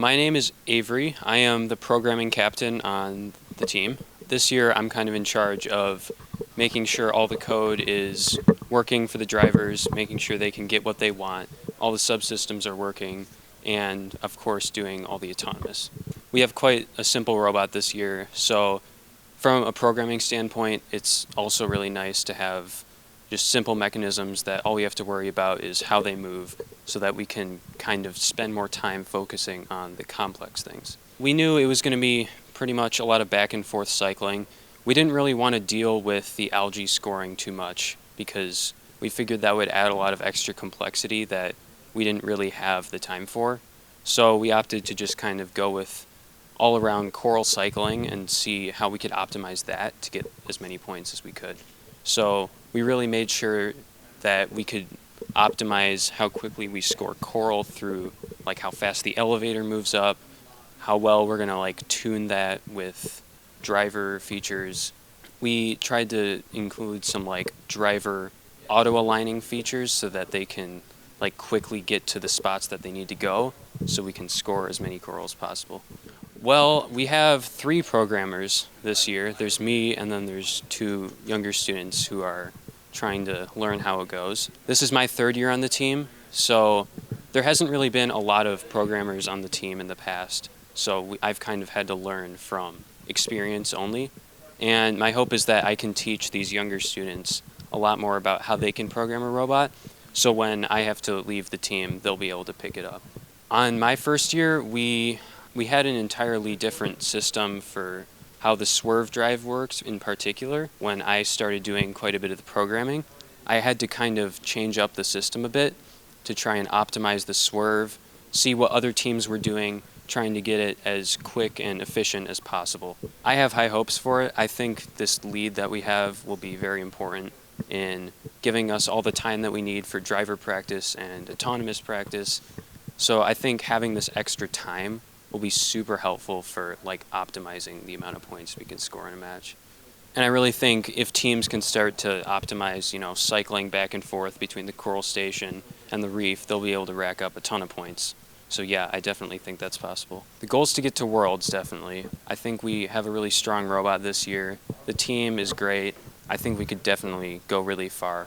My name is Avery. I am the programming captain on the team. This year I'm kind of in charge of making sure all the code is working for the drivers, making sure they can get what they want, all the subsystems are working, and of course doing all the autonomous. We have quite a simple robot this year, so from a programming standpoint, it's also really nice to have just simple mechanisms that all we have to worry about is how they move so that we can kind of spend more time focusing on the complex things. We knew it was going to be pretty much a lot of back and forth cycling. We didn't really want to deal with the algae scoring too much because we figured that would add a lot of extra complexity that we didn't really have the time for. So we opted to just kind of go with all around coral cycling and see how we could optimize that to get as many points as we could. So we really made sure that we could optimize how quickly we score coral through like how fast the elevator moves up, how well we're going to like tune that with driver features. We tried to include some like driver auto aligning features so that they can like quickly get to the spots that they need to go so we can score as many corals as possible. Well, we have 3 programmers this year. There's me and then there's 2 younger students who are trying to learn how it goes. This is my 3rd year on the team, so there hasn't really been a lot of programmers on the team in the past. So I've kind of had to learn from experience only. And my hope is that I can teach these younger students a lot more about how they can program a robot. So when I have to leave the team, they'll be able to pick it up. On my first year, we had an entirely different system for how the swerve drive works in particular. When I started doing quite a bit of the programming, I had to kind of change up the system a bit to try and optimize the swerve, see what other teams were doing, trying to get it as quick and efficient as possible. I have high hopes for it. I think this lead that we have will be very important in giving us all the time that we need for driver practice and autonomous practice. So I think having this extra time will be super helpful for like optimizing the amount of points we can score in a match. And I really think if teams can start to optimize, cycling back and forth between the coral station and the reef, they'll be able to rack up a ton of points. So yeah, I definitely think that's possible. The goal is to get to Worlds, definitely. I think we have a really strong robot this year. The team is great. I think we could definitely go really far